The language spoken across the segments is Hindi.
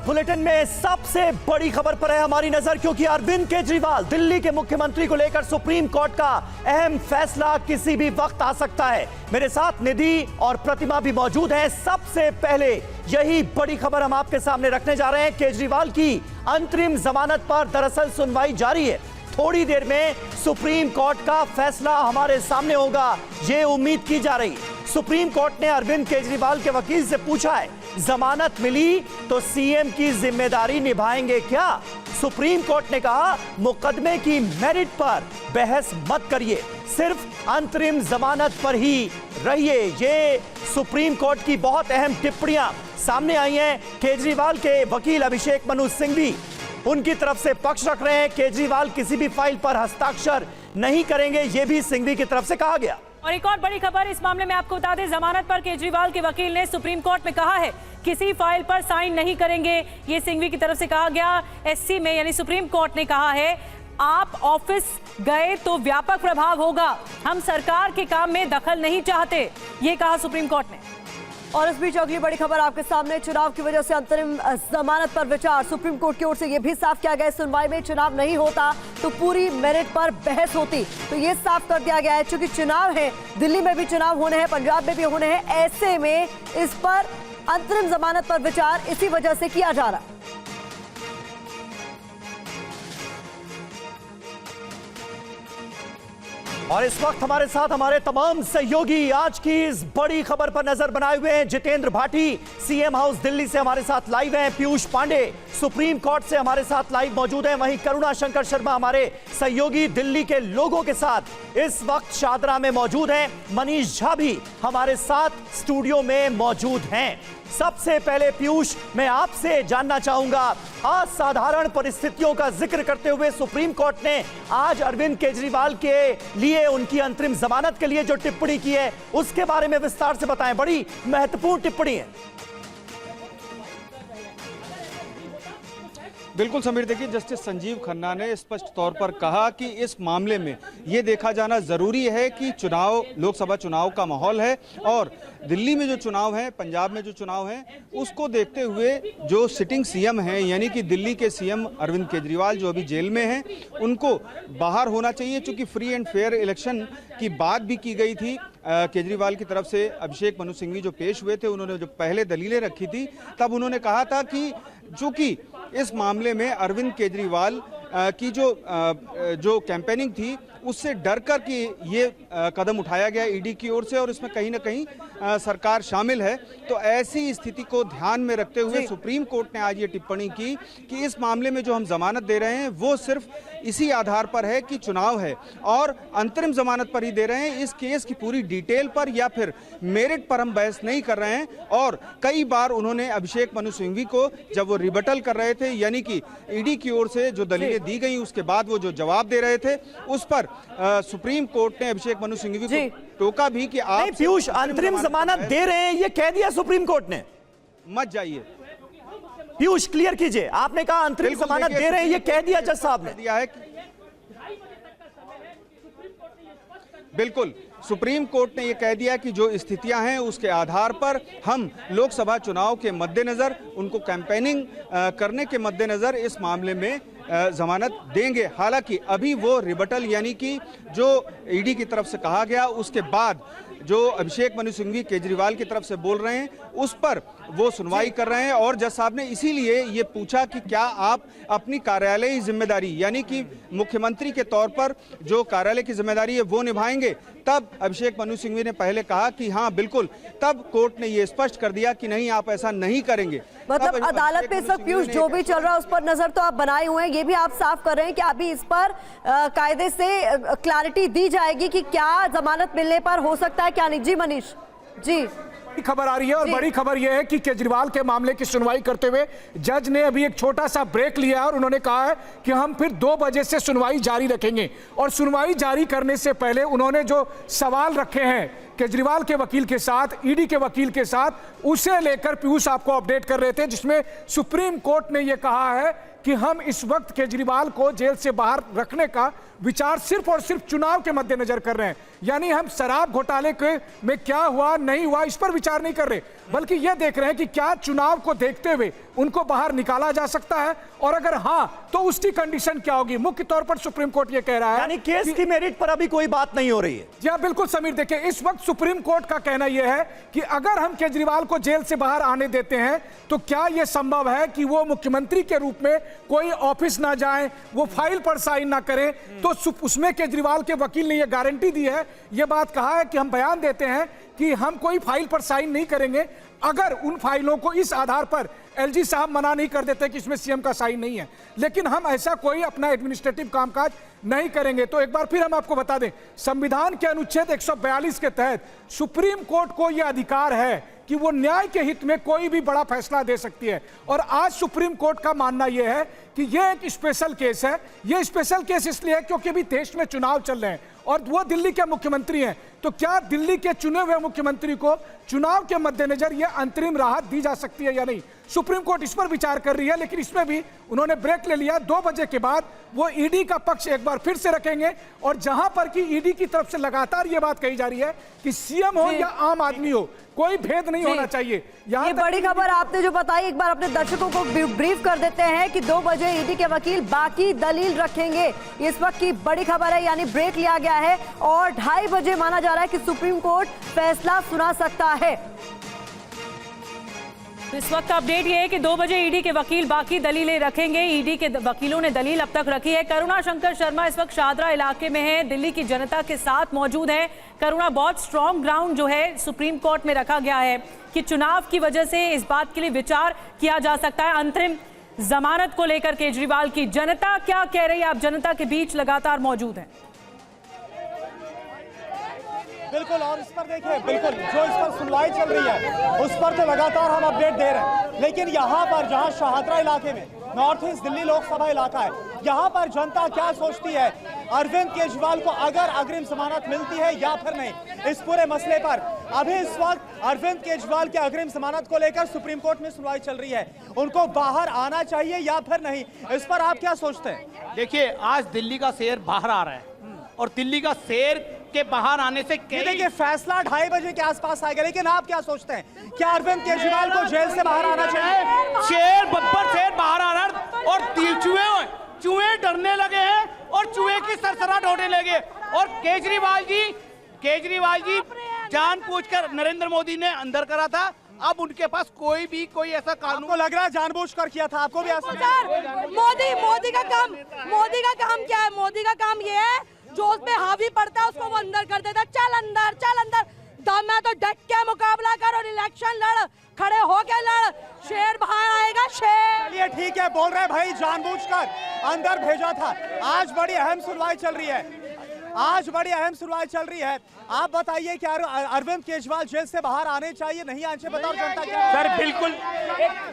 बुलेटिन में सबसे बड़ी खबर पर है हमारी नजर, क्योंकि अरविंद केजरीवाल दिल्ली के मुख्यमंत्री को लेकर सुप्रीम कोर्ट का अहम फैसला किसी भी वक्त आ सकता है। मेरे साथ निधि और प्रतिमा भी मौजूद हैं। सबसे पहले यही बड़ी खबर हम आपके सामने रखने जा रहे हैं। केजरीवाल की अंतरिम जमानत पर दरअसल सुनवाई जारी है। थोड़ी देर में सुप्रीम कोर्ट का फैसला हमारे सामने होगा, ये उम्मीद की जा रही है। सुप्रीम कोर्ट ने अरविंद केजरीवाल के वकील से पूछा है, जमानत मिली तो सीएम की जिम्मेदारी निभाएंगे क्या? सुप्रीम कोर्ट ने कहा, मुकदमे की मेरिट पर बहस मत करिए, सिर्फ अंतरिम जमानत पर ही रहिए। ये सुप्रीम कोर्ट की बहुत अहम टिप्पणियां सामने आई हैं। केजरीवाल के वकील अभिषेक मनु सिंघवी उनकी तरफ से पक्ष रख रहे हैं। केजरीवाल किसी भी फाइल पर हस्ताक्षर नहीं करेंगे, यह भी सिंघवी की तरफ से कहा गया। और एक और बड़ी खबर इस मामले में आपको बता दें, जमानत पर केजरीवाल के वकील ने सुप्रीम कोर्ट में कहा है किसी फाइल पर साइन नहीं करेंगे। ये सिंघवी की तरफ से कहा गया। एससी में यानी सुप्रीम कोर्ट ने कहा है, आप ऑफिस गए तो व्यापक प्रभाव होगा, हम सरकार के काम में दखल नहीं चाहते, ये कहा सुप्रीम कोर्ट ने। और इस बीच अगली बड़ी खबर आपके सामने, चुनाव की वजह से अंतरिम जमानत पर विचार। सुप्रीम कोर्ट की ओर से यह भी साफ किया गया है, सुनवाई में चुनाव नहीं होता तो पूरी मेरिट पर बहस होती, तो ये साफ कर दिया गया है। चूंकि चुनाव है, दिल्ली में भी चुनाव होने हैं, पंजाब में भी होने हैं, ऐसे में इस पर अंतरिम जमानत पर विचार इसी वजह से किया जा रहा है। और इस वक्त हमारे साथ हमारे तमाम सहयोगी आज की इस बड़ी खबर पर नजर बनाए हुए हैं। जितेंद्र भाटी सीएम हाउस दिल्ली से हमारे साथ लाइव हैं। पीयूष पांडे सुप्रीम कोर्ट से हमारे साथ लाइव मौजूद हैं। वहीं करुणा शंकर शर्मा हमारे सहयोगी दिल्ली के लोगों के साथ इस वक्त शादरा में मौजूद हैं। मनीष झा भी हमारे साथ स्टूडियो में मौजूद हैं। सबसे पहले पीयूष, मैं आपसे जानना चाहूंगा, असाधारण परिस्थितियों का जिक्र करते हुए सुप्रीम कोर्ट ने आज अरविंद केजरीवाल के लिए उनकी अंतरिम जमानत के लिए जो टिप्पणी की है उसके बारे में विस्तार से बताएं। बड़ी महत्वपूर्ण टिप्पणी है। बिल्कुल समीर, देखिए जस्टिस संजीव खन्ना ने स्पष्ट तौर पर कहा कि इस मामले में ये देखा जाना जरूरी है कि चुनाव, लोकसभा चुनाव का माहौल है और दिल्ली में जो चुनाव है, पंजाब में जो चुनाव है, उसको देखते हुए जो सिटिंग सीएम हैं यानी कि दिल्ली के सीएम अरविंद केजरीवाल जो अभी जेल में हैं, उनको बाहर होना चाहिए। चूंकि फ्री एंड फेयर इलेक्शन की बात भी की गई थी केजरीवाल की तरफ से। अभिषेक मनु सिंघवी जो पेश हुए थे, उन्होंने जो पहले दलीलें रखी थी, तब उन्होंने कहा था कि चूंकि इस मामले में अरविंद केजरीवाल की जो कैंपेनिंग थी उससे डर कर कि ये कदम उठाया गया ईडी की ओर से और इसमें कहीं ना कहीं सरकार शामिल है, तो ऐसी स्थिति को ध्यान में रखते हुए सुप्रीम कोर्ट ने आज ये टिप्पणी की कि इस मामले में जो हम जमानत दे रहे हैं वो सिर्फ इसी आधार पर है कि चुनाव है और अंतरिम जमानत पर ही दे रहे हैं। इस केस की पूरी डिटेल पर या फिर मेरिट पर हम बहस नहीं कर रहे हैं। और कई बार उन्होंने अभिषेक मनु सिंघवी को, जब वो रिबटल कर रहे थे यानी कि ईडी की ओर से जो दलीलें दी गई उसके बाद वो जो जवाब दे रहे थे, उस पर सुप्रीम कोर्ट ने अभिषेक मनु सिंघवी को टोका भी कि आप पीयूष अंतरिम जमानत दे रहे हैं, ये कह दिया सुप्रीम कोर्ट ने, मत जाइए। पीयूष क्लियर कीजिए, आपने कहा अंतरिम जमानत दे रहे हैं, ये कह दिया जज साहब ने। दिया है बिल्कुल, सुप्रीम कोर्ट ने यह कह दिया कि जो स्थितियां हैं उसके आधार पर हम लोकसभा चुनाव के मद्देनजर, उनको कैंपेनिंग करने के मद्देनजर इस मामले में जमानत देंगे। हालांकि अभी वो रिबटल यानी कि जो ईडी की तरफ से कहा गया उसके बाद जो अभिषेक मनु सिंघवी केजरीवाल की तरफ से बोल रहे हैं उस पर वो सुनवाई कर रहे हैं। और जज साहब ने इसीलिए ये पूछा कि क्या आप अपनी कार्यालयी जिम्मेदारी यानी कि मुख्यमंत्री के तौर पर जो कार्यालय की जिम्मेदारी है वो निभाएंगे। तब अभिषेक मनु सिंघवी ने पहले कहा कि हाँ बिल्कुल, तब कोर्ट ने ये स्पष्ट कर दिया कि नहीं, आप ऐसा नहीं करेंगे। मतलब अदालत में इस वक्त पीयूष जो भी चल रहा है उस पर नजर तो आप बनाए हुए हैं, ये भी आप साफ कर रहे हैं कि अभी इस पर कायदे से क्लैरिटी दी जाएगी कि क्या जमानत मिलने पर हो सकता है क्या नहीं। जी मनीष जी, खबर आ रही है और बड़ी खबर यह है कि केजरीवाल के मामले की सुनवाई करते हुए जज ने अभी एक छोटा सा ब्रेक लिया है और उन्होंने कहा है कि हम फिर 2 बजे से सुनवाई जारी रखेंगे। और सुनवाई जारी करने से पहले उन्होंने जो सवाल रखे हैं केजरीवाल के वकील के साथ, ईडी के वकील के साथ, उसे लेकर पीयूष आपको अपडेट कर रहे थे, जिसमें सुप्रीम कोर्ट ने यह कहा है कि हम इस वक्त केजरीवाल को जेल से बाहर रखने का विचार सिर्फ और सिर्फ चुनाव के मद्देनजर कर रहे हैं। यानी हम शराब घोटाले के में क्या हुआ नहीं हुआ इस पर विचार नहीं कर रहे, बल्कि यह देख रहे हैं कि क्या चुनाव को देखते हुए उनको बाहर निकाला जा सकता है, और अगर हां तो उसकी कंडीशन क्या होगी। मुख्य तौर पर सुप्रीम कोर्ट यह कह रहा है, यानी केस की मेरिट पर अभी कोई बात नहीं हो रही है। जी हाँ, बिल्कुल समीर, देखिए इस वक्त सुप्रीम कोर्ट का कहना यह है कि अगर हम केजरीवाल को जेल से बाहर आने देते हैं तो क्या यह संभव है कि वो मुख्यमंत्री के रूप में कोई ऑफिस ना जाए, वो फाइल पर साइन ना करें। तो उसमें केजरीवाल के वकील ने यह गारंटी दी है, यह बात कहा है कि हम बयान देते हैं कि हम कोई फाइल पर साइन नहीं करेंगे अगर उन फाइलों को इस आधार पर एलजी साहब मना नहीं कर देते कि इसमें सीएम का साइन नहीं है, लेकिन हम ऐसा कोई अपना एडमिनिस्ट्रेटिव कामकाज नहीं करेंगे। तो एक बार फिर हम आपको बता दें, संविधान के अनुच्छेद 142 के तहत सुप्रीम कोर्ट को यह अधिकार है कि वो न्याय के हित में कोई भी बड़ा फैसला दे सकती है। और आज सुप्रीम कोर्ट का मानना यह है कि यह एक स्पेशल केस है। यह स्पेशल केस इसलिए है क्योंकि अभी देश में चुनाव चल रहे हैं और वो दिल्ली के मुख्यमंत्री हैं। तो क्या दिल्ली के चुने हुए मुख्यमंत्री को चुनाव के मद्देनजर यह अंतरिम राहत दी जा सकती है या नहीं, सुप्रीम कोर्ट इस पर विचार कर रही है। लेकिन इसमें भी उन्होंने ब्रेक ले लिया। 2 बजे के बाद वो ईडी का पक्ष एक बार फिर से रखेंगे, और जहां पर कि ईडी की तरफ से लगातार ये बात कही जा रही है कि सीएम हो या आम आदमी हो, कोई भेद नहीं होना चाहिए। ये बड़ी खबर आपने जो बताई, एक बार अपने दर्शकों को ब्रीफ कर देते हैं कि 2 बजे ईडी के वकील बाकी दलील रखेंगे। इस वक्त की बड़ी खबर है, यानी ब्रेक लिया गया है और 2:30 बजे माना जा रहा है कि सुप्रीम कोर्ट फैसला सुना सकता है। इस वक्त का अपडेट ये है कि 2 बजे ईडी के वकील बाकी दलीलें रखेंगे। ईडी के वकीलों ने दलील अब तक रखी है। करुणा शंकर शर्मा इस वक्त शाहदरा इलाके में है, दिल्ली की जनता के साथ मौजूद है। करुणा, बहुत स्ट्रॉन्ग ग्राउंड जो है सुप्रीम कोर्ट में रखा गया है कि चुनाव की वजह से इस बात के लिए विचार किया जा सकता है अंतरिम जमानत को लेकर केजरीवाल की। जनता क्या कह रही है? आप जनता के बीच लगातार मौजूद हैं। बिल्कुल, और इस पर देखिए, बिल्कुल जो इस पर सुनवाई चल रही है उस पर तो लगातार हम अपडेट दे रहे हैं, लेकिन यहाँ पर जहाँ शाहदरा इलाके में नॉर्थ ईस्ट दिल्ली लोकसभा इलाका है, यहाँ पर जनता क्या सोचती है अरविंद केजरीवाल को अगर अग्रिम जमानत मिलती है या फिर नहीं, इस पूरे मसले पर अभी इस वक्त अरविंद केजरीवाल के अग्रिम जमानत को लेकर सुप्रीम कोर्ट में सुनवाई चल रही है। उनको बाहर आना चाहिए या फिर नहीं, इस पर आप क्या सोचते हैं? देखिए, आज दिल्ली का शेर बाहर आ रहा है और दिल्ली का शेर के बाहर आने से देखिए फैसला 2:30 बजे के आसपास आएगा, लेकिन आप क्या सोचते हैं, क्या अरविंद केजरीवाल को जेल से बाहर आना चाहिए? शेर बब्बर शेर बाहर आ रहा है और चूहे डरने लगे हैं और चूहे की सरसराहट होने लगे। और केजरीवाल जी जानबूझकर नरेंद्र मोदी ने अंदर करा था, अब उनके पास कोई ऐसा कानून। आपको लग रहा है जानबूझकर किया था? आपको भी ऐसा? मोदी का काम क्या है? मोदी का काम ये है जो उस पे हावी पड़ता है उसको वो अंदर कर देता है। चल अंदर दम है तो डट के मुकाबला कर और इलेक्शन लड़, खड़े होके लड़, शेर बाहर आएगा शेर। चलिए ठीक है, बोल रहे भाई जानबूझकर अंदर भेजा था। आज बड़ी अहम सुनवाई चल रही है, आप बताइए क्या अरविंद केजरीवाल जेल से बाहर आने चाहिए नहीं आने चाहिए, बताओ जनता क्या?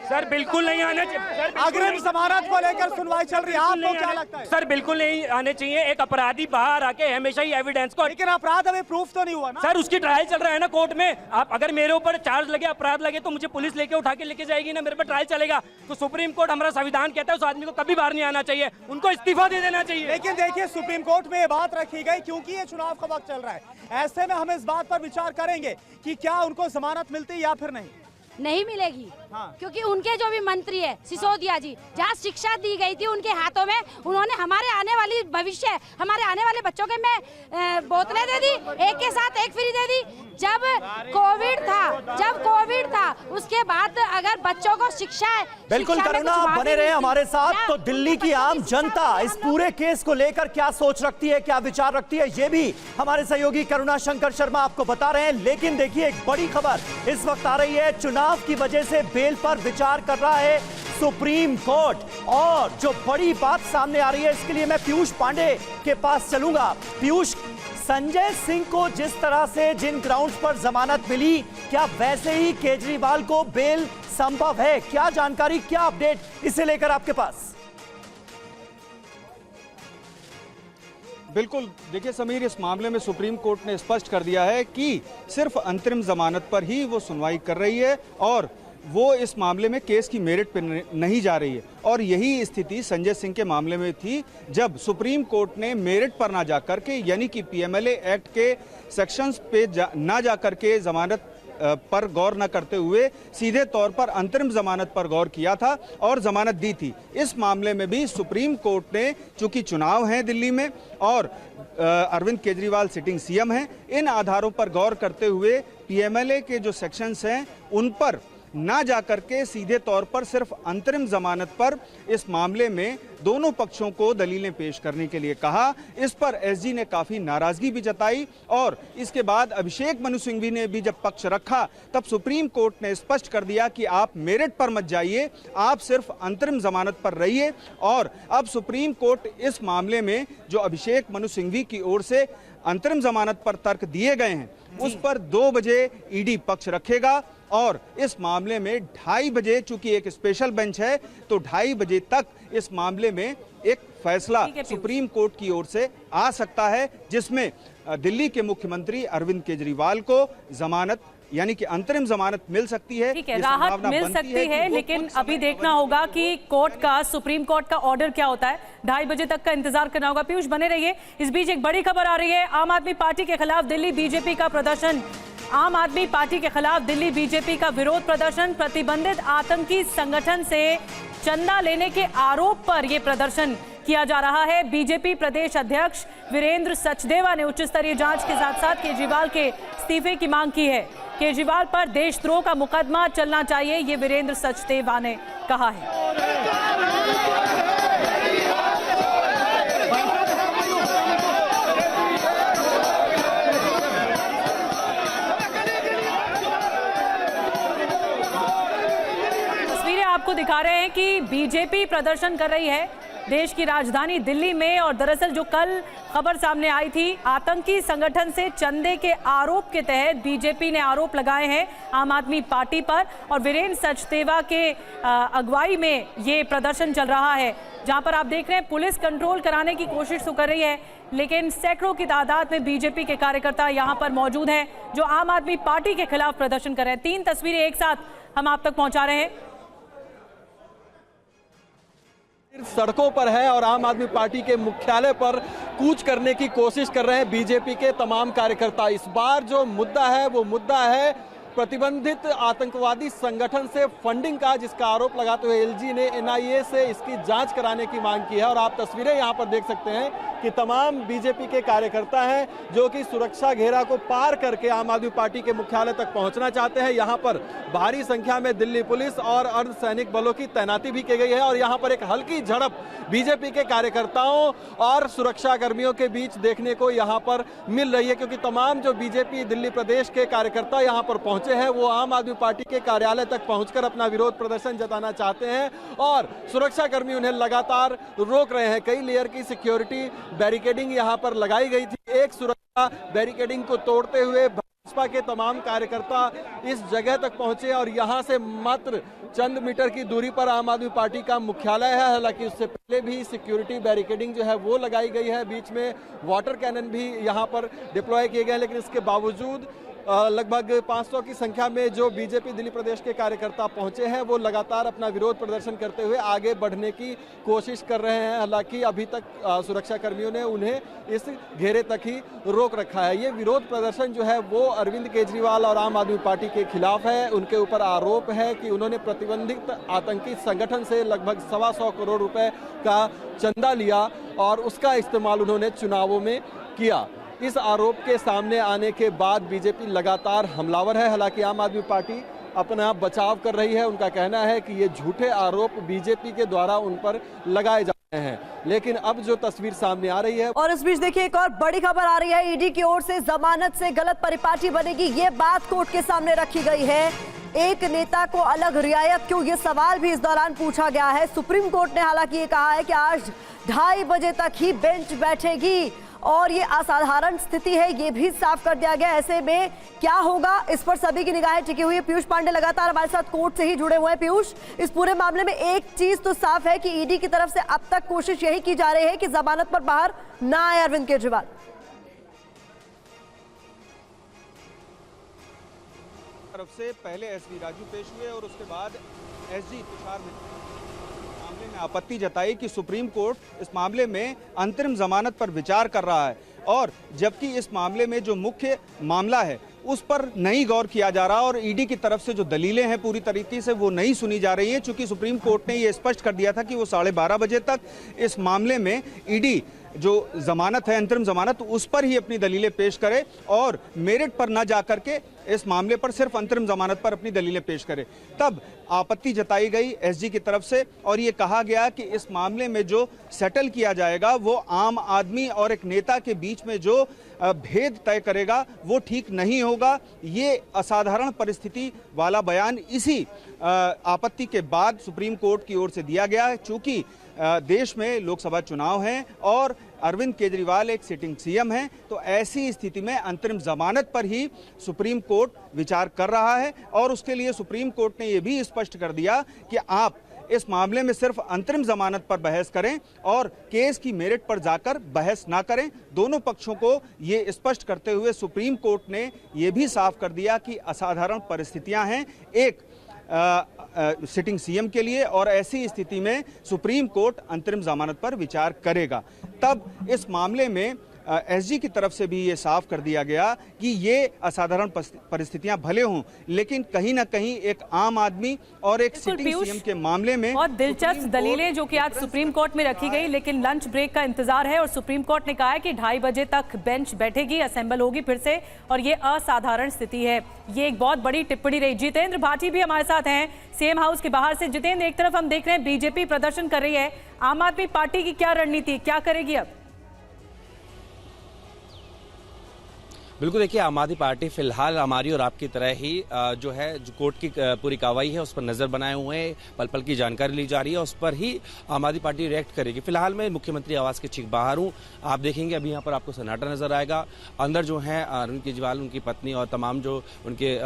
सर बिल्कुल नहीं आने चाहिए। अग्रिम जमानत को लेकर सुनवाई चल रही है, आपको क्या लगता है? सर बिल्कुल नहीं आने चाहिए। एक अपराधी बाहर आके हमेशा ही एविडेंस को, लेकिन अपराध अभी प्रूफ तो नहीं हुआ ना सर, उसकी ट्रायल चल रहा है ना कोर्ट में। आप अगर मेरे ऊपर चार्ज लगे, अपराध लगे, तो मुझे पुलिस लेके उठा के लेके जाएगी ना, मेरे पर ट्रायल चलेगा। तो सुप्रीम कोर्ट, हमारा संविधान कहता है उस आदमी को कभी बाहर नहीं आना चाहिए, उनको इस्तीफा दे देना चाहिए। लेकिन देखिए सुप्रीम कोर्ट में ये बात रखी गई क्योंकि ये चुनाव का वक्त चल रहा है, ऐसे में हम इस बात पर विचार करेंगे कि क्या उनको जमानत मिलती या फिर नहीं मिलेगी। हाँ। क्योंकि उनके जो भी मंत्री है सिसोदिया जी, जहाँ शिक्षा दी गई थी उनके हाथों में, उन्होंने हमारे आने वाली भविष्य, हमारे आने वाले बच्चों के में बोतलें दे दी, एक के साथ एक फ्री दे दी। जब कोविड था उसके बाद अगर बच्चों को शिक्षा बिल्कुल करुणा, बने रहे हमारे साथ। तो दिल्ली की आम जनता इस पूरे केस को लेकर क्या सोच रखती है, क्या विचार रखती है, ये भी हमारे सहयोगी करुणा शंकर शर्मा आपको बता रहे हैं। लेकिन देखिए एक बड़ी खबर इस वक्त आ रही है, चुनाव की वजह से बेल पर विचार कर रहा है सुप्रीम कोर्ट। और जो बड़ी बात सामने आ रही है, इसके लिए मैं पीयूष पांडे के पास चलूंगा। पीयूष, संजय सिंह को जिस तरह से जिन ग्राउंड्स पर जमानत मिली, क्या वैसे ही केजरीवाल को बेल संभव है? क्या जानकारी, क्या अपडेट इसे लेकर आपके पास? बिल्कुल, देखिए समीर, इस मामले में सुप्रीम कोर्ट ने स्पष्ट कर दिया है कि सिर्फ अंतरिम जमानत पर ही वो सुनवाई कर रही है और वो इस मामले में केस की मेरिट पर नहीं जा रही है। और यही स्थिति संजय सिंह के मामले में थी, जब सुप्रीम कोर्ट ने मेरिट पर ना जाकर के, यानी कि पीएमएलए एक्ट के सेक्शंस पे ना जाकर के जमानत पर गौर न करते हुए सीधे तौर पर अंतरिम जमानत पर गौर किया था और जमानत दी थी। इस मामले में भी सुप्रीम कोर्ट ने, चूंकि चुनाव हैं दिल्ली में और अरविंद केजरीवाल सिटिंग सीएम हैं, इन आधारों पर गौर करते हुए पीएमएलए के जो सेक्शंस हैं उन पर ना जाकर के सीधे तौर पर सिर्फ अंतरिम जमानत पर इस मामले में दोनों पक्षों को दलीलें पेश करने के लिए कहा। इस पर एसजी ने काफी नाराजगी भी जताई और इसके बाद अभिषेक मनु सिंघवी ने भी जब पक्ष रखा तब सुप्रीम कोर्ट ने स्पष्ट कर दिया कि आप मेरिट पर मत जाइए, आप सिर्फ अंतरिम जमानत पर रहिए। और अब सुप्रीम कोर्ट इस मामले में जो अभिषेक मनु सिंघवी की ओर से अंतरिम जमानत पर तर्क दिए गए हैं उस पर 2 बजे ईडी पक्ष रखेगा और इस मामले में 2:30 बजे, चूंकि एक स्पेशल बेंच है तो 2:30 बजे तक इस मामले में एक फैसला सुप्रीम कोर्ट की ओर से आ सकता है, जिसमें दिल्ली के मुख्यमंत्री अरविंद केजरीवाल को जमानत यानी कि अंतरिम जमानत मिल सकती है। ठीक है, राहत मिल सकती है, लेकिन अभी देखना होगा कि कोर्ट का, सुप्रीम कोर्ट का ऑर्डर क्या होता है। 2:30 बजे तक का इंतजार करना होगा। पीयूष बने रहिए। इस बीच एक बड़ी खबर आ रही है, आम आदमी पार्टी के खिलाफ दिल्ली बीजेपी का प्रदर्शन। आम आदमी पार्टी के खिलाफ दिल्ली बीजेपी का विरोध प्रदर्शन। प्रतिबंधित आतंकी संगठन से चंदा लेने के आरोप पर यह प्रदर्शन किया जा रहा है। बीजेपी प्रदेश अध्यक्ष वीरेंद्र सचदेवा ने उच्च स्तरीय जांच के साथ साथ केजरीवाल के इस्तीफे की मांग की है। केजरीवाल पर देशद्रोह का मुकदमा चलना चाहिए, ये वीरेंद्र सचदेवा ने कहा है। आपको दिखा रहे हैं कि बीजेपी प्रदर्शन कर रही है देश की राजधानी दिल्ली में। और दरअसल जो कल खबर सामने आई थी, आतंकी संगठन से चंदे के आरोप के तहत बीजेपी ने आरोप लगाए हैं आम आदमी पार्टी पर और वीरेंद्र सचदेवा के अगुवाई में ये प्रदर्शन चल रहा है, जहां पर आप देख रहे हैं पुलिस कंट्रोल कराने की कोशिश तो कर रही है, लेकिन सैकड़ों की तादाद में बीजेपी के कार्यकर्ता यहां पर मौजूद हैं जो आम आदमी पार्टी के खिलाफ प्रदर्शन कर रहे हैं। 3 तस्वीरें एक साथ हम आप तक पहुंचा रहे हैं। सड़कों पर है और आम आदमी पार्टी के मुख्यालय पर कूच करने की कोशिश कर रहे हैं बीजेपी के तमाम कार्यकर्ता। इस बार जो मुद्दा है वो मुद्दा है प्रतिबंधित आतंकवादी संगठन से फंडिंग का, जिसका आरोप लगाते हुए एलजी ने एनआईए से इसकी जांच कराने की मांग की है। और आप तस्वीरें यहां पर देख सकते हैं कि तमाम बीजेपी के कार्यकर्ता हैं जो कि सुरक्षा घेरा को पार करके आम आदमी पार्टी के मुख्यालय तक पहुंचना चाहते हैं। यहां पर भारी संख्या में दिल्ली पुलिस और अर्धसैनिक बलों की तैनाती भी की गई है और यहां पर एक हल्की झड़प बीजेपी के कार्यकर्ताओं और सुरक्षा कर्मियों के बीच देखने को यहां पर मिल रही है, क्योंकि तमाम जो बीजेपी दिल्ली प्रदेश के कार्यकर्ता यहां पर पहुंचे हैं वो आम आदमी पार्टी के कार्यालय तक पहुंचकर अपना विरोध प्रदर्शन जताना चाहते हैं और सुरक्षा कर्मी उन्हें लगातार रोक रहे हैं। कई लेयर की सिक्योरिटी बैरिकेडिंग यहां पर लगाई गई थी। एक सुरक्षा बैरिकेडिंग को तोड़ते हुए भाजपा के तमाम कार्यकर्ता इस जगह तक पहुंचे और यहां से मात्र चंद मीटर की दूरी पर आम आदमी पार्टी का मुख्यालय है। हालांकि उससे पहले भी सिक्योरिटी बैरिकेडिंग जो है वो लगाई गई है, बीच में वाटर कैनन भी यहां पर डिप्लॉय किए गए, लेकिन इसके बावजूद लगभग 500 की संख्या में जो बीजेपी दिल्ली प्रदेश के कार्यकर्ता पहुंचे हैं वो लगातार अपना विरोध प्रदर्शन करते हुए आगे बढ़ने की कोशिश कर रहे हैं। हालांकि अभी तक सुरक्षा कर्मियों ने उन्हें इस घेरे तक ही रोक रखा है। ये विरोध प्रदर्शन जो है वो अरविंद केजरीवाल और आम आदमी पार्टी के खिलाफ है। उनके ऊपर आरोप है कि उन्होंने प्रतिबंधित आतंकी संगठन से लगभग 125 करोड़ रुपए का चंदा लिया और उसका इस्तेमाल उन्होंने चुनावों में किया। इस आरोप के सामने आने के बाद बीजेपी लगातार हमलावर है। हालांकि आम आदमी पार्टी अपना बचाव कर रही है। उनका कहना है कि ये झूठे आरोप बीजेपी के द्वारा उन पर लगाए जा रहे हैं, लेकिन अब जो तस्वीर सामने आ रही है। और इस बीच देखिए एक और बड़ी खबर आ रही है, ईडी की ओर से जमानत से गलत परिपाटी बनेगी, ये बात कोर्ट के सामने रखी गई है। एक नेता को अलग रियायत क्यों, ये सवाल भी इस दौरान पूछा गया है। सुप्रीम कोर्ट ने हालांकि ये कहा है कि आज 2:30 बजे तक ही बेंच बैठेगी और ये असाधारण स्थिति है ये भी साफ कर दिया गया। ऐसे में क्या होगा इस पर सभी की निगाहें टिकी हुई है। पीयूष पांडे लगातार हमारे साथ कोर्ट से ही जुड़े हुए हैं। पीयूष, इस पूरे मामले में एक चीज तो साफ है कि ईडी की तरफ से अब तक कोशिश यही की जा रही है कि जमानत पर बाहर ना आए अरविंद केजरीवाल। तरफ से पहले एसवी राजू पेश हुए और उसके बाद एसजी तुषार मामले में आपत्ति जताई कि सुप्रीम कोर्ट इस मामले में अंतरिम जमानत पर विचार कर रहा है और जबकि इस मामले में जो मुख्य मामला है उस पर नहीं गौर किया जा रहा और ईडी की तरफ से जो दलीलें हैं पूरी तरीके से वो नहीं सुनी जा रही हैं, चूंकि सुप्रीम कोर्ट ने ये स्पष्ट कर दिया था कि वो 12:30 बजे तक इस मामले में ईडी जो जमानत है अंतरिम जमानत उस पर ही अपनी दलीलें पेश करे और मेरिट पर न जाकर के इस मामले पर सिर्फ अंतरिम जमानत पर अपनी दलीलें पेश करे। तब आपत्ति जताई गई एसजी की तरफ से और ये कहा गया कि इस मामले में जो सेटल किया जाएगा वो आम आदमी और एक नेता के बीच में जो भेद तय करेगा वो ठीक नहीं होगा। ये असाधारण परिस्थिति वाला बयान इसी आपत्ति के बाद सुप्रीम कोर्ट की ओर से दिया गया है। चूंकि देश में लोकसभा चुनाव हैं और अरविंद केजरीवाल एक सिटिंग सीएम हैं, तो ऐसी स्थिति में अंतरिम जमानत पर ही सुप्रीम कोर्ट विचार कर रहा है और उसके लिए सुप्रीम कोर्ट ने यह भी स्पष्ट कर दिया कि आप इस मामले में सिर्फ अंतरिम जमानत पर बहस करें और केस की मेरिट पर जाकर बहस ना करें। दोनों पक्षों को ये स्पष्ट करते हुए सुप्रीम कोर्ट ने यह भी साफ कर दिया कि असाधारण परिस्थितियां हैं एक सिटिंग सीएम के लिए और ऐसी स्थिति में सुप्रीम कोर्ट अंतरिम जमानत पर विचार करेगा। तब इस मामले में एसजी की तरफ से भी ये साफ कर दिया गया कि ये असाधारण परिस्थितियां भले हों लेकिन कहीं ना कहीं एक आम आदमी और एक सिटिंग सीएम के मामले में बहुत दिलचस्प दलीलें जो कि आज सुप्रीम कोर्ट में रखी गई, लेकिन लंच ब्रेक का इंतजार है और सुप्रीम कोर्ट ने कहा है कि 2:30 बजे तक बेंच बैठेगी, असेंबल होगी फिर से और ये असाधारण स्थिति है। ये एक बहुत बड़ी टिप्पणी रही। जितेंद्र भाटी भी हमारे साथ हैं सीएम हाउस के बाहर से। जितेंद्र, एक तरफ हम देख रहे हैं बीजेपी प्रदर्शन कर रही है, आम आदमी पार्टी की क्या रणनीति, क्या करेगी अब? बिल्कुल, देखिए आम आदमी पार्टी फिलहाल हमारी और आपकी तरह ही जो है जो कोर्ट की पूरी कार्रवाई है उस पर नजर बनाए हुए हैं, पल पल की जानकारी ली जा रही है, उस पर ही आम आदमी पार्टी रिएक्ट करेगी। फिलहाल मैं मुख्यमंत्री आवास के ठीक बाहर हूं, आप देखेंगे अभी यहाँ पर आपको सन्नाटा नजर आएगा। अंदर जो है अरविंद केजरीवाल, उनकी पत्नी और तमाम जो उनके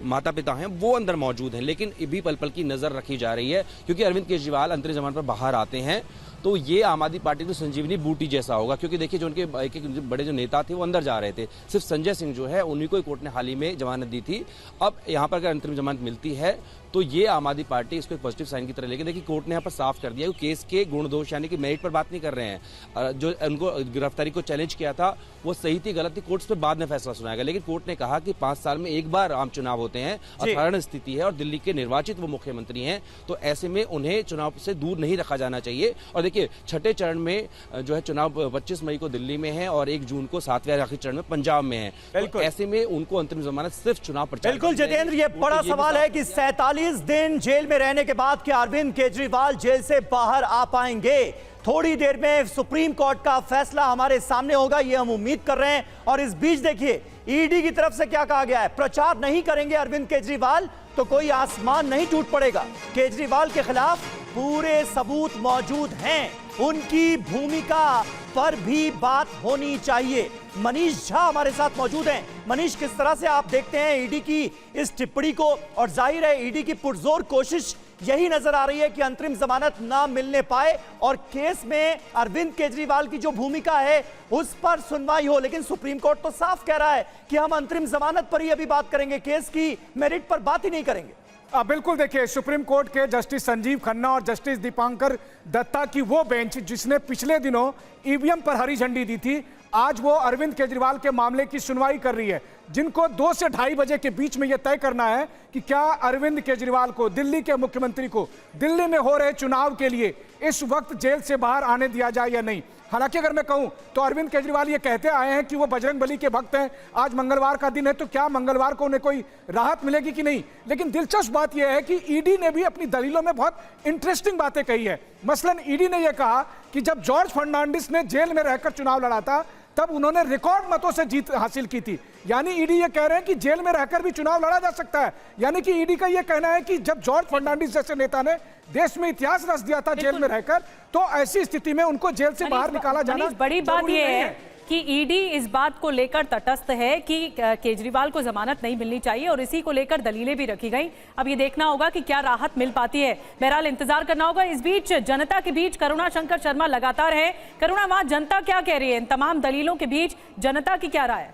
माता पिता हैं वो अंदर मौजूद हैं, लेकिन भी पल पल की नजर रखी जा रही है क्योंकि अरविंद केजरीवाल अंतरिम जमानत पर बाहर आते हैं तो ये आम आदमी पार्टी तो संजीवनी बूटी जैसा होगा क्योंकि देखिए जो उनके एक बड़े जो नेता थे वो अंदर जा रहे थे, सिर्फ संजय सिंह जो है उन्हीं को कोर्ट ने हाल ही में जमानत दी थी। अब यहाँ पर अगर अंतरिम जमानत मिलती है तो ये आम आदमी पार्टी इसको एक पॉजिटिव साइन की तरह लेके, देखिए कोर्ट ने यहाँ पर साफ कर दिया कि केस के गुण दोष यानी कि मेरिट पर बात नहीं कर रहे हैं। जो उनको गिरफ्तारी को चैलेंज किया था वो सही थी गलत थी कोर्ट पे बाद में फैसला सुनाएगा, लेकिन कोर्ट ने कहा कि 5 साल में एक बार आम चुनाव होते हैं, असाधारण स्थिति है और दिल्ली के निर्वाचित वो मुख्यमंत्री हैं तो ऐसे में उन्हें चुनाव से दूर नहीं रखा जाना चाहिए। और देखिए छठे चरण में जो है चुनाव 25 मई को दिल्ली में है और 1 जून को 7वें आखिरी चरण में पंजाब में है, तो ऐसे में उनको अंतरिम जमानत सिर्फ चुनाव प्रचार। बिल्कुल जितेंद्र, ये बड़ा सवाल है कि 47 दिन जेल में रहने के बाद क्या अरविंद केजरीवाल जेल से बाहर आ पाएंगे? थोड़ी देर में सुप्रीम कोर्ट का फैसला हमारे सामने होगा, ये हम उम्मीद कर रहे हैं। और इस बीच देखिए ईडी की तरफ से क्या कहा गया है, प्रचार नहीं करेंगे अरविंद केजरीवाल तो कोई आसमान नहीं टूट पड़ेगा। केजरीवाल के खिलाफ पूरे सबूत मौजूद हैं, उनकी भूमिका पर भी बात होनी चाहिए। मनीष झा हमारे साथ मौजूद हैं। मनीष, किस तरह से आप देखते हैं ईडी की इस टिप्पणी को? और जाहिर है ईडी की पुरजोर कोशिश यही नजर आ रही है कि अंतरिम जमानत ना मिलने पाए और केस में अरविंद केजरीवाल की जो भूमिका है उस पर सुनवाई हो, लेकिन सुप्रीम कोर्ट तो साफ कह रहा है कि हम अंतरिम जमानत पर ही अभी बात करेंगे, केस की मेरिट पर बात ही नहीं करेंगे। बिल्कुल, देखिए सुप्रीम कोर्ट के जस्टिस संजीव खन्ना और जस्टिस दीपांकर दत्ता की वो बेंच जिसने पिछले दिनों ईवीएम पर हरी झंडी दी थी, आज वो अरविंद केजरीवाल के मामले की सुनवाई कर रही है, जिनको 2 से 2:30 बजे के बीच में यह तय करना है कि क्या अरविंद केजरीवाल को, दिल्ली के मुख्यमंत्री को, दिल्ली में हो रहे चुनाव के लिए इस वक्त जेल से बाहर आने दिया जाए या नहीं। हालांकि अगर मैं कहूं तो अरविंद केजरीवाल ये कहते आए हैं कि वो बजरंगबली के भक्त हैं, आज मंगलवार का दिन है तो क्या मंगलवार को उन्हें कोई राहत मिलेगी कि नहीं। लेकिन दिलचस्प बात यह है कि ईडी ने भी अपनी दलीलों में बहुत इंटरेस्टिंग बातें कही है। मसलन ईडी ने यह कहा कि जब जॉर्ज फर्नांडिस ने जेल में रहकर चुनाव लड़ा था तब उन्होंने रिकॉर्ड मतों से जीत हासिल की थी, यानी ईडी ये कह रहे हैं कि जेल में रहकर भी चुनाव लड़ा जा सकता है। यानी कि ईडी का ये कहना है कि जब जॉर्ज फर्नांडिस जैसे नेता ने देश में इतिहास रच दिया था जेल में रहकर, तो ऐसी स्थिति में उनको जेल से बाहर निकाला जाना बड़ी बात यह है कि ईडी इस बात को लेकर तटस्थ है कि केजरीवाल को जमानत नहीं मिलनी चाहिए और इसी को लेकर दलीलें भी रखी गई। अब ये देखना होगा कि क्या राहत मिल पाती है। बहरहाल इंतजार करना होगा। इस बीच जनता के बीच करुणा शंकर शर्मा लगातार है। करुणा, वहां जनता क्या कह रही है? इन तमाम दलीलों के बीच जनता की क्या राय है?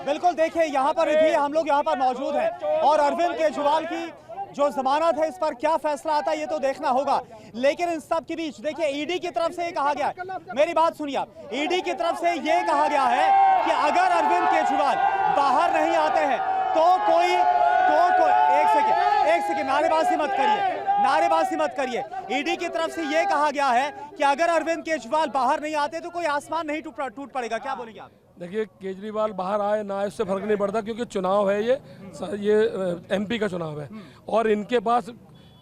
बिल्कुल, देखिए यहाँ पर भी हम लोग यहाँ पर मौजूद हैं और अरविंद केजरीवाल की जो जमानत है इस पर क्या फैसला आता है ये तो देखना होगा। लेकिन इन सब के बीच देखिए ईडी की तरफ से ये कहा गया है, मेरी बात सुनिए आप, ईडी की तरफ से ये कहा गया है कि अगर अरविंद केजरीवाल बाहर नहीं आते हैं तो कोई एक सेकेंड नारेबाजी मत करिए। ईडी की तरफ से ये कहा गया है कि अगर अरविंद केजरीवाल बाहर नहीं आते तो कोई आसमान नहीं टूट पड़ेगा। क्या बोलेंगे आप? देखिए, केजरीवाल बाहर आए ना आए उससे फर्क नहीं पड़ता, क्योंकि चुनाव है, ये एमपी का चुनाव है और इनके पास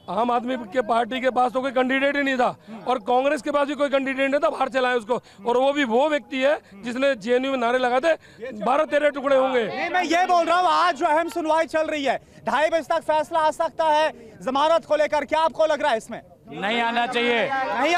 आम आदमी के पार्टी के पास तो कोई कैंडिडेट ही नहीं था और कांग्रेस के पास भी कोई कैंडिडेट नहीं था। बाहर चलाए उसको, और वो भी वो व्यक्ति है जिसने जेएनयू में नारे लगाए थे 12-13 टुकड़े होंगे। नहीं, मैं ये बोल रहा हूँ आज जो अहम सुनवाई चल रही है 2:30 बजे तक फैसला आ सकता है जमानत को लेकर। क्या आपको लग रहा है इसमें? नहीं आना चाहिए, नहीं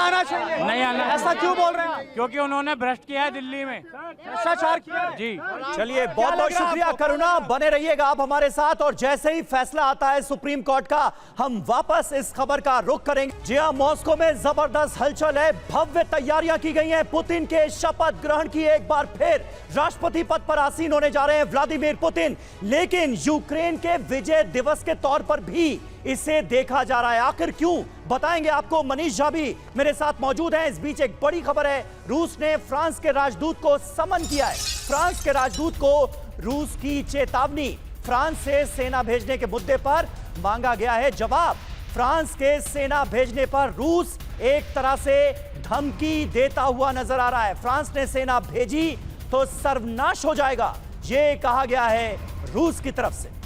आना। ऐसा क्यों बोल रहे हैं? क्योंकि उन्होंने भ्रष्ट किया है दिल्ली में, भ्रष्टाचार किया है। जी चलिए, बहुत बहुत शुक्रिया करुणा, बने रहिएगा आप हमारे साथ और जैसे ही फैसला आता है सुप्रीम कोर्ट का हम वापस इस खबर का रुख करेंगे। जी हां, मॉस्को में जबरदस्त हलचल है, भव्य तैयारियां की गई हैं पुतिन के शपथ ग्रहण की। एक बार फिर राष्ट्रपति पद पर आसीन होने जा रहे हैं व्लादिमीर पुतिन, लेकिन यूक्रेन के विजय दिवस के तौर पर भी इसे देखा जा रहा है। आखिर क्यों, बताएंगे आपको। मनीष झा भी मेरे साथ मौजूद हैं। इस बीच एक बड़ी खबर है, रूस ने फ्रांस के राजदूत को समन किया है। फ्रांस के राजदूत को रूस की चेतावनी, फ्रांस से सेना भेजने के मुद्दे पर मांगा गया है जवाब। फ्रांस के सेना भेजने पर रूस एक तरह से धमकी देता हुआ नजर आ रहा है। फ्रांस ने सेना भेजी तो सर्वनाश हो जाएगा, यह कहा गया है रूस की तरफ से।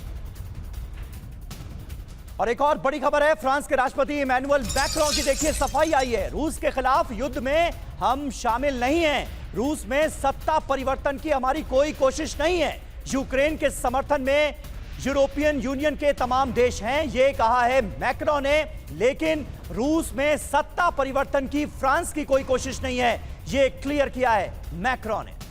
और एक और बड़ी खबर है, फ्रांस के राष्ट्रपति इमैनुअल मैक्रोन की देखिए सफाई आई है। रूस के खिलाफ युद्ध में हम शामिल नहीं हैं, रूस में सत्ता परिवर्तन की हमारी कोई कोशिश नहीं है। यूक्रेन के समर्थन में यूरोपियन यूनियन के तमाम देश हैं, ये कहा है मैक्रोन ने, लेकिन रूस में सत्ता परिवर्तन की फ्रांस की कोई कोशिश नहीं है, ये क्लियर किया है मैक्रोन ने।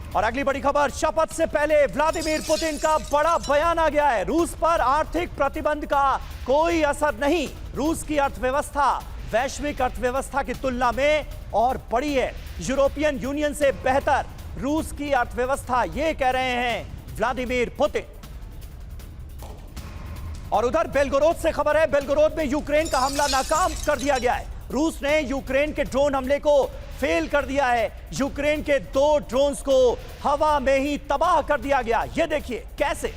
और अगली बड़ी खबर, शपथ से पहले व्लादिमीर पुतिन का बड़ा बयान आ गया है। रूस पर आर्थिक प्रतिबंध का कोई असर नहीं, रूस की अर्थव्यवस्था वैश्विक अर्थव्यवस्था की तुलना में और बड़ी है, यूरोपियन यूनियन से बेहतर रूस की अर्थव्यवस्था, ये कह रहे हैं व्लादिमीर पुतिन। और उधर बेलगोरोद से खबर है, बेलगोरोद में यूक्रेन का हमला नाकाम कर दिया गया है। रूस ने यूक्रेन के ड्रोन हमले को फेल कर दिया है। यूक्रेन के 2 ड्रोन्स को हवा में ही तबाह कर दिया गया। ये देखिए कैसे।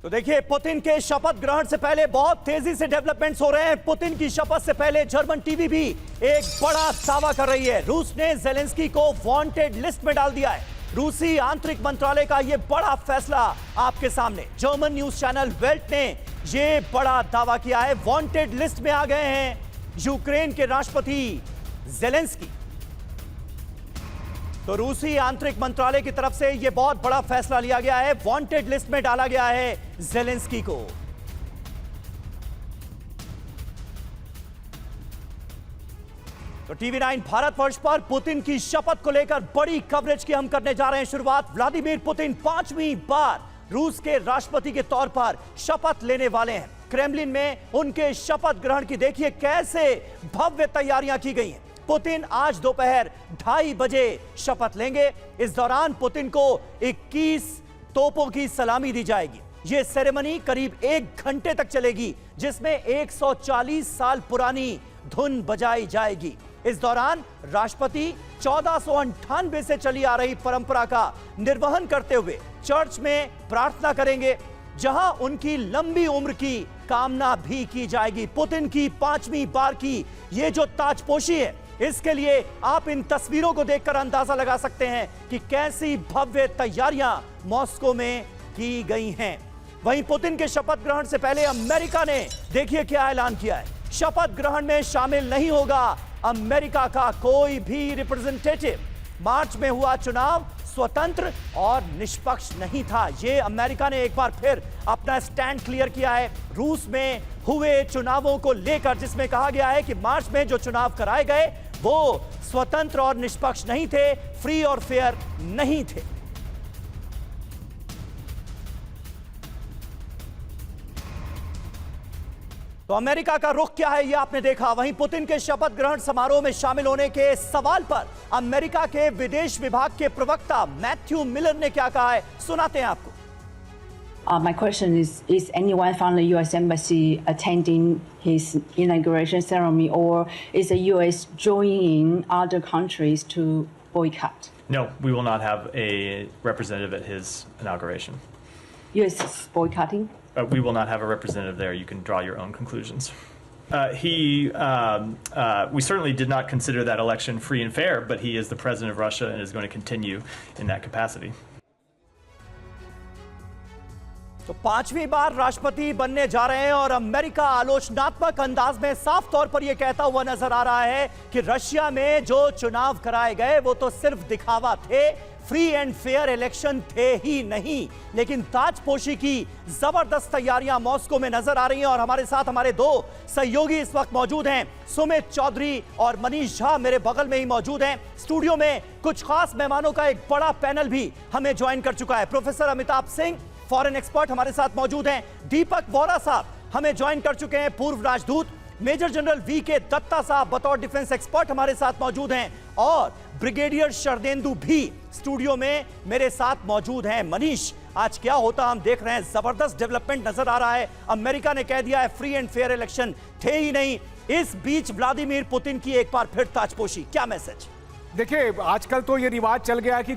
तो देखिए, पुतिन के शपथ ग्रहण से पहले बहुत तेजी से डेवलपमेंट्स हो रहे हैं। पुतिन की शपथ से पहले जर्मन टीवी भी एक बड़ा दावा कर रही है। रूस ने जेलेंस्की को वांटेड लिस्ट में डाल दिया है। रूसी आंतरिक मंत्रालय का यह बड़ा फैसला आपके सामने। जर्मन न्यूज चैनल वेल्ट ने यह बड़ा दावा किया है, वांटेड लिस्ट में आ गए हैं यूक्रेन के राष्ट्रपति जेलेंस्की। तो रूसी आंतरिक मंत्रालय की तरफ से यह बहुत बड़ा फैसला लिया गया है, वांटेड लिस्ट में डाला गया है जेलेंस्की को। तो टीवी 9 भारतवर्ष पर पुतिन की शपथ को लेकर बड़ी कवरेज की हम करने जा रहे हैं शुरुआत। व्लादिमीर पुतिन 5वीं बार रूस के राष्ट्रपति के तौर पर शपथ लेने वाले हैं। क्रेमलिन में उनके शपथ ग्रहण की देखिए कैसे भव्य तैयारियां की गई हैं। पुतिन आज दोपहर 2:30 बजे शपथ लेंगे। इस दौरान पुतिन को 21 तोपों की सलामी दी जाएगी। यह सेरेमनी करीब 1 घंटे तक चलेगी, जिसमें 140 साल पुरानी धुन बजाई जाएगी। इस दौरान राष्ट्रपति 1498 से चली आ रही परंपरा का निर्वहन करते हुए चर्च में प्रार्थना करेंगे, जहां उनकी लंबी उम्र की कामना भी की जाएगी। पुतिन की 5वीं बार की ये जो ताजपोशी है, इसके लिए आप इन तस्वीरों को देखकर अंदाजा लगा सकते हैं कि कैसी भव्य तैयारियां मॉस्को में की गई हैं। वहीं पुतिन के शपथ ग्रहण से पहले अमेरिका ने देखिए क्या ऐलान किया है। शपथ ग्रहण में शामिल नहीं होगा अमेरिका का कोई भी रिप्रेजेंटेटिव। मार्च में हुआ चुनाव स्वतंत्र और निष्पक्ष नहीं था। ये अमेरिका ने एक बार फिर अपना स्टैंड क्लियर किया है रूस में हुए चुनावों को लेकर, जिसमें कहा गया है कि मार्च में जो चुनाव कराए गए वो स्वतंत्र और निष्पक्ष नहीं थे, फ्री और फेयर नहीं थे। तो अमेरिका का रुख क्या है, यह आपने देखा। वहीं पुतिन के शपथ ग्रहण समारोह में शामिल होने के सवाल पर अमेरिका के विदेश विभाग के प्रवक्ता मैथ्यू मिलर ने क्या कहा है, सुनाते हैं आपको। My question is anyone from the U.S. Embassy attending his inauguration ceremony, or is the U.S. joining other countries to boycott? No, we will not have a representative at his inauguration. U.S. is boycotting? We will not have a representative there. You can draw your own conclusions. We certainly did not consider that election free and fair, but he is the president of Russia and is going to continue in that capacity. तो पांचवी बार राष्ट्रपति बनने जा रहे हैं और अमेरिका आलोचनात्मक अंदाज में साफ तौर पर यह कहता हुआ नजर आ रहा है कि रशिया में जो चुनाव कराए गए वो तो सिर्फ दिखावा थे, फ्री एंड फेयर इलेक्शन थे ही नहीं। लेकिन ताजपोशी की जबरदस्त तैयारियां मॉस्को में नजर आ रही हैं और हमारे साथ हमारे दो सहयोगी इस वक्त मौजूद हैं। सुमित चौधरी और मनीष झा मेरे बगल में ही मौजूद हैं। स्टूडियो में कुछ खास मेहमानों का एक बड़ा पैनल भी हमें ज्वाइन कर चुका है। Professor Amitabh Singh foreign expert हमारे साथ मौजूद हैं। दीपक वोरा साहब हमें ज्वाइन कर चुके हैं, पूर्व राजदूत। मेजर जनरल वीके दत्ता साहब बतौर डिफेंस एक्सपर्ट हमारे साथ मौजूद हैं और ब्रिगेडियर शरदेंदु भी स्टूडियो में मेरे साथ मौजूद हैं। मनीष, आज क्या होता हम देख रहे हैं, जबरदस्त डेवलपमेंट नजर आ रहा है। अमेरिका ने कह दिया है फ्री एंड फेयर इलेक्शन थे ही नहीं। इस बीच व्लादिमीर पुतिन की एक बार फिर ताजपोशी, क्या मैसेज? देखिए, आजकल तो ये रिवाज चल गया है कि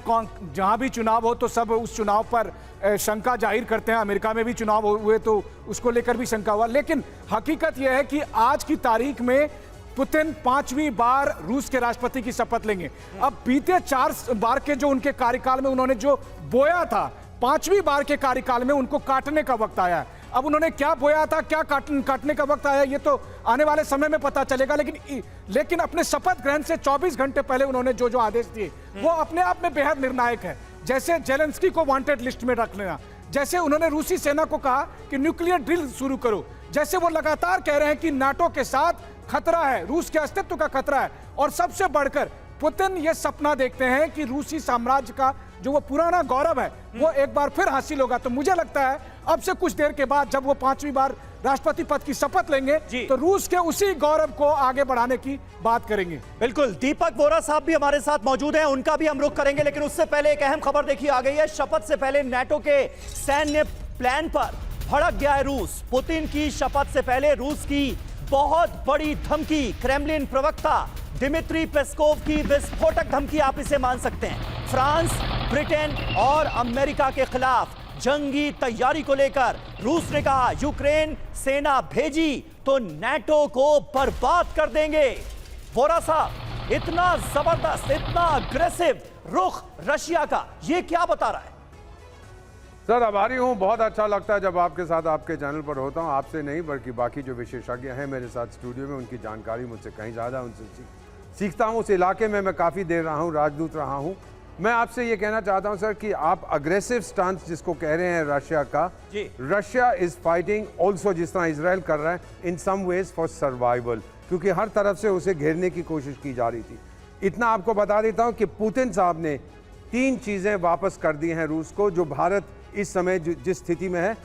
जहां भी चुनाव हो तो सब उस चुनाव पर शंका जाहिर करते हैं। अमेरिका में भी चुनाव हुए तो उसको लेकर भी शंका हुआ, लेकिन हकीकत यह है कि आज की तारीख में पुतिन पांचवी बार रूस के राष्ट्रपति की शपथ लेंगे। अब बीते 4 बार के जो उनके कार्यकाल में उन्होंने जो बोया था, पांचवी बार के कार्यकाल में उनको काटने का वक्त आया है। अब उन्होंने क्या बोया था, क्या काटने का वक्त आया, ये तो आने वाले समय में पता चलेगा। लेकिन अपने शपथ ग्रहण से 24 घंटे पहले उन्होंने जो आदेश दिए वो अपने आप में बेहद निर्णायक है। जैसे जेलेंस्की को वांटेड लिस्ट में रख लेना, जैसे उन्होंने रूसी सेना को कहा कि न्यूक्लियर ड्रिल शुरू करो, जैसे वो लगातार कह रहे हैं कि नाटो के साथ खतरा है, रूस के अस्तित्व का खतरा है, और सबसे बढ़कर पुतिन ये सपना देखते हैं कि रूसी साम्राज्य का जो वो पुराना गौरव है वो एक बार फिर हासिल होगा। तो मुझे लगता है अब से कुछ देर के बाद जब वो पांचवी बार राष्ट्रपति पद की शपथ लेंगे तो रूस के उसी गौरव को आगे बढ़ाने की बात करेंगे। बिल्कुल, दीपक वोरा साहब भी हमारे साथ मौजूद हैं, उनका भी हम रुख करेंगे। लेकिन उससे पहले एक अहम खबर देखिए आ गई है। शपथ से पहले नाटो के सैन्य प्लान पर भड़क गया है रूस। पुतिन की शपथ से पहले रूस की बहुत बड़ी धमकी, क्रेमलिन प्रवक्ता दिमित्री पेस्कोव की विस्फोटक धमकी आप इसे मान सकते हैं। फ्रांस, ब्रिटेन और अमेरिका के खिलाफ जंगी तैयारी को लेकर रूस ने कहा यूक्रेन सेना भेजी तो नाटो को बर्बाद कर देंगे। वोरा साहब, इतना जबरदस्त, इतना अग्रेसिव रुख रशिया का, ये क्या बता रहा है? सर, आभारी हूँ, बहुत अच्छा लगता है जब आपके साथ आपके चैनल पर होता हूँ। आपसे नहीं बल्कि बाकी जो विशेषज्ञ हैं मेरे साथ स्टूडियो में, उनकी जानकारी मुझसे कहीं ज़्यादा, उनसे सीखता हूँ। उस इलाके में मैं काफ़ी देर रहा हूँ, राजदूत रहा हूँ। मैं आपसे ये कहना चाहता हूँ सर कि आप अग्रेसिव स्टांस जिसको कह रहे हैं रशिया का, रशिया इज़ फाइटिंग ऑल्सो, जिस तरह इजराइल कर रहा है, इन सम वेज फॉर सर्वाइवल, क्योंकि हर तरफ से उसे घेरने की कोशिश की जा रही थी। इतना आपको बता देता हूँ कि पुतिन साहब ने 3 चीज़ें वापस कर दी हैं रूस को, जो भारत इस समय जिस स्थिति में है।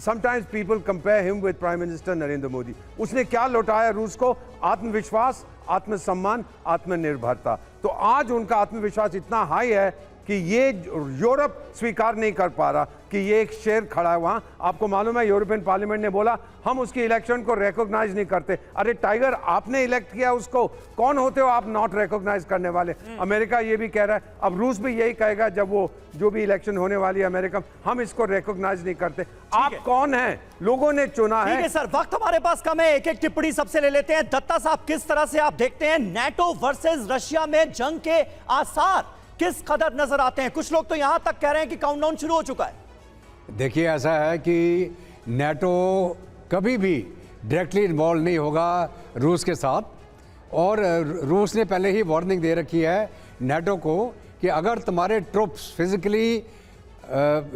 Sometimes people compare him with prime minister Narendra Modi. उसने क्या लौटाया रूस को? आत्मविश्वास, आत्मसम्मान, आत्मनिर्भरता। तो आज उनका आत्मविश्वास इतना हाई है कि ये यूरोप स्वीकार नहीं कर पा रहा कि ये एक शेर खड़ा है वहाँ। आपको मालूम है यूरोपियन पार्लियामेंट ने बोला हम उसकी इलेक्शन को रिकॉग्नाइज नहीं करते। अरे टाइगर, आपने इलेक्ट किया उसको, कौन होते हो आप नॉट रिकॉग्नाइज करने वाले? अमेरिका ये भी कह रहा है, अब रूस भी यही कहेगा जब वो जो भी इलेक्शन होने वाली है अमेरिका, हम इसको रिकॉग्नाइज नहीं करते। आप कौन है? लोगों ने चुना है। ठीक है सर, वक्त हमारे पास कम है, एक एक टिप्पणी सबसे ले लेते हैं। दत्ता साहब, किस तरह से आप देखते हैं नाटो वर्सेस रशिया में जंग के आसार किस कदर नजर आते हैं? कुछ लोग तो यहां तक कह रहे हैं कि काउंटडाउन शुरू हो चुका है। देखिए, ऐसा है कि नाटो कभी भी डायरेक्टली इन्वॉल्व नहीं होगा रूस के साथ, और रूस ने पहले ही वार्निंग दे रखी है नेटो को कि अगर तुम्हारे ट्रुप्स फिजिकली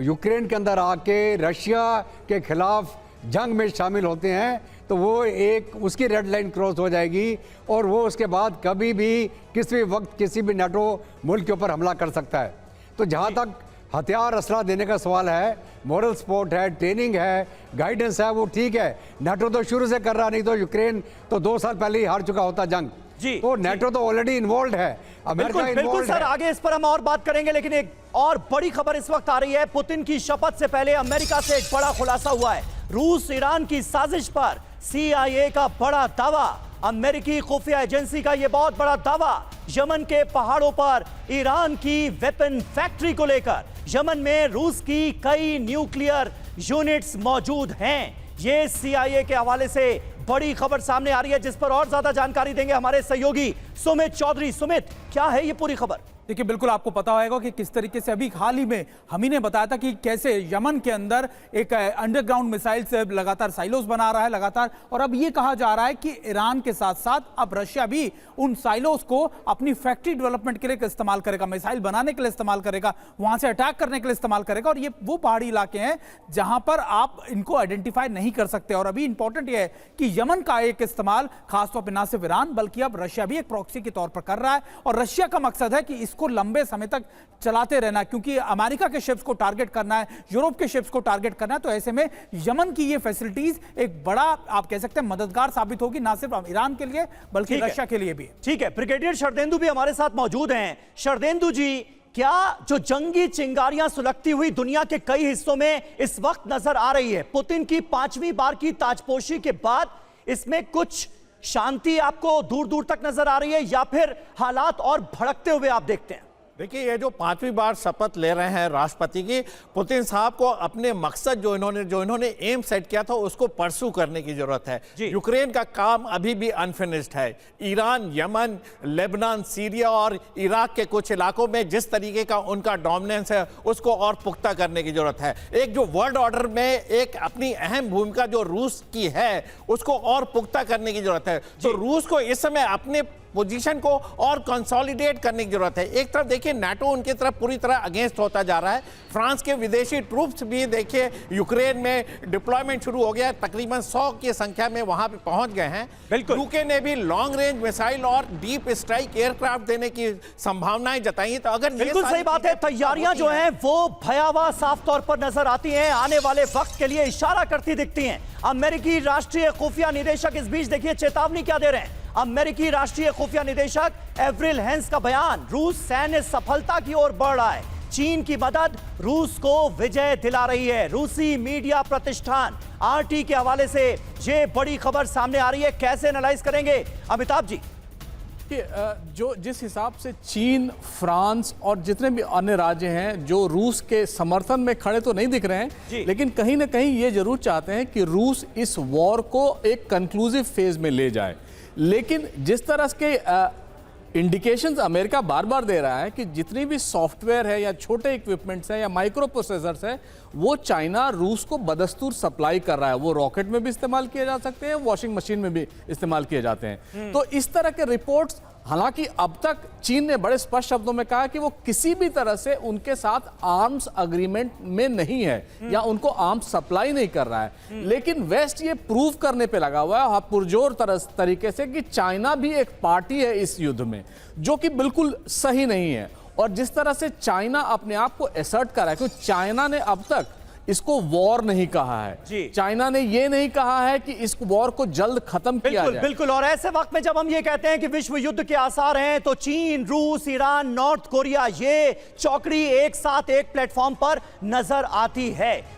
यूक्रेन के अंदर आके रशिया के खिलाफ जंग में शामिल होते हैं तो वो एक उसकी रेड लाइन क्रॉस हो जाएगी और वो उसके बाद कभी भी किसी भी वक्त किसी भी नेटो मुल्क के ऊपर हमला कर सकता है। तो जहाँ तक हथियार असला देने का सवाल है, मॉरल सपोर्ट है, ट्रेनिंग है, गाइडेंस है, वो ठीक है। नेटो तो शुरू से कर रहा, नहीं तो यूक्रेन तो 2 साल पहले ही हार चुका होता जंग। जी, तो नेटो तो ऑलरेडी इन्वॉल्व है, अमेरिका बिल्कुल सर, आगे इस पर हम और बात करेंगे, लेकिन एक और बड़ी खबर इस वक्त आ रही है। पुतिन की शपथ से पहले अमेरिका से एक बड़ा खुलासा हुआ है। रूस ईरान की साजिश पर CIA का बड़ा दावा, अमेरिकी खुफिया एजेंसी का यह बहुत बड़ा दावा, यमन के पहाड़ों पर ईरान की वेपन फैक्ट्री को लेकर। यमन में रूस की कई न्यूक्लियर यूनिट्स मौजूद हैं। ये CIA के हवाले से बड़ी खबर सामने आ रही है, जिस पर और ज्यादा जानकारी देंगे हमारे सहयोगी सुमित चौधरी। सुमित, क्या है ये पूरी खबर? देखिए, बिल्कुल आपको पता होगा कि किस तरीके से अभी हाल ही में हम ही ने बताया था कि कैसे यमन के अंदर एक अंडरग्राउंड मिसाइल से लगातार साइलोस बना रहा है लगातार, और अब ये कहा जा रहा है कि ईरान के साथ साथ अब रशिया भी उन साइलोस को अपनी फैक्ट्री डेवलपमेंट के लिए इस्तेमाल करेगा, मिसाइल बनाने के लिए इस्तेमाल करेगा, वहां से अटैक करने के लिए इस्तेमाल करेगा। और ये वो पहाड़ी इलाके हैं जहां पर आप इनको आइडेंटिफाई नहीं कर सकते। और अभी इंपॉर्टेंट यह है कि यमन का एक इस्तेमाल खासतौर पर ना सिर्फ ईरान बल्कि अब रशिया भी एक प्रॉक्सी के तौर पर कर रहा है, और रशिया का मकसद है कि को लंबे समय तक चलाते रहना, क्योंकि अमेरिका के शिप्स को टारगेट करना है, यूरोप के शिप्स को टारगेट करना है। तो ऐसे में यमन की ये फैसिलिटीज एक बड़ा आप कह सकते हैं मददगार साबित होगी, ना सिर्फ ईरान के लिए बल्कि रशिया के लिए भी। ठीक है, ब्रिगेडियर शरदेंदु भी हमारे साथ मौजूद हैं। शरदेंदु जी, क्या जो जंगी चिंगारियां सुलगती हुई दुनिया के कई हिस्सों में इस वक्त नजर आ रही है, पुतिन की 5वीं बार की ताजपोशी के बाद इसमें कुछ शांति आपको दूर दूर तक नजर आ रही है, या फिर हालात और भड़कते हुए आप देखते हैं? देखिए, ये जो 5वीं बार शपथ ले रहे हैं राष्ट्रपति की, पुतिन साहब को अपने मकसद जो इन्होंने एम सेट किया था उसको परसू करने की जरूरत है। यूक्रेन का काम अभी भी अनफिनिश्ड है। ईरान, यमन, लेबनान, सीरिया और इराक के कुछ इलाकों में जिस तरीके का उनका डोमिनेंस है उसको और पुख्ता करने की जरूरत है। एक जो वर्ल्ड ऑर्डर में एक अपनी अहम भूमिका जो रूस की है उसको और पुख्ता करने की जरूरत है। तो रूस को इस समय अपने पोजीशन को और कंसोलिडेट करने की जरूरत है। एक तरफ देखिए नाटो उनकी तरफ पूरी तरह अगेंस्ट होता जा रहा है। फ्रांस के विदेशी ट्रूप्स भी देखिए यूक्रेन में डिप्लॉयमेंट शुरू हो गया है, तकरीबन 100 की संख्या में वहां पे पहुंच गए हैं। यूके ने भी लॉन्ग रेंज मिसाइल और डीप स्ट्राइक एयरक्राफ्ट देने की संभावनाएं जताई। तो अगर बिल्कुल सही बात है, तैयारियां जो हैं वो भयावह साफ तौर पर नजर आती हैं, आने वाले वक्त के लिए इशारा करती दिखती हैं। अमेरिकी राष्ट्रीय खुफिया निदेशक इस बीच देखिए चेतावनी क्या दे रहे हैं। अमेरिकी राष्ट्रीय खुफिया निदेशक एवरिल हेंस का बयान, रूस सैन्य सफलता की ओर बढ़ रहा है, चीन की मदद रूस को विजय दिला रही है। रूसी मीडिया प्रतिष्ठान RT के हवाले से ये बड़ी खबर सामने आ रही है, कैसे एनालाइज करेंगे अमिताभ जी? जो जिस हिसाब से चीन, फ्रांस और जितने भी अन्य राज्य हैं जो रूस के समर्थन में खड़े तो नहीं दिख रहे हैं, लेकिन कहीं ना कहीं ये जरूर चाहते हैं कि रूस इस वॉर को एक कंक्लूसिव फेज में ले जाए। लेकिन जिस तरह के इंडिकेशंस अमेरिका बार बार दे रहा है कि जितनी भी सॉफ्टवेयर है या छोटे इक्विपमेंट्स है या माइक्रो प्रोसेसर्स है वो चाइना रूस को बदस्तूर सप्लाई कर रहा है। वो रॉकेट में भी इस्तेमाल किए जा सकते हैं, वॉशिंग मशीन में भी इस्तेमाल किए जाते हैं। तो इस तरह के रिपोर्ट्स, हालांकि अब तक चीन ने बड़े स्पष्ट शब्दों में कहा कि वो किसी भी तरह से उनके साथ आर्म्स अग्रीमेंट में नहीं है या उनको आर्म्स सप्लाई नहीं कर रहा है, लेकिन वेस्ट ये प्रूव करने पे लगा हुआ है पुरजोर तरीके से कि चाइना भी एक पार्टी है इस युद्ध में, जो कि बिल्कुल सही नहीं है। और जिस तरह से चाइना अपने आप को एसर्ट कर रहा है, क्योंकि चाइना ने अब तक इसको वॉर नहीं कहा है, चाइना ने ये नहीं कहा है कि इस वॉर को जल्द खत्म किया जाए। बिल्कुल, और ऐसे वक्त में जब हम ये कहते हैं कि विश्व युद्ध के आसार हैं, तो चीन, रूस, ईरान, नॉर्थ कोरिया, ये चौकड़ी एक साथ एक प्लेटफॉर्म पर नजर आती है।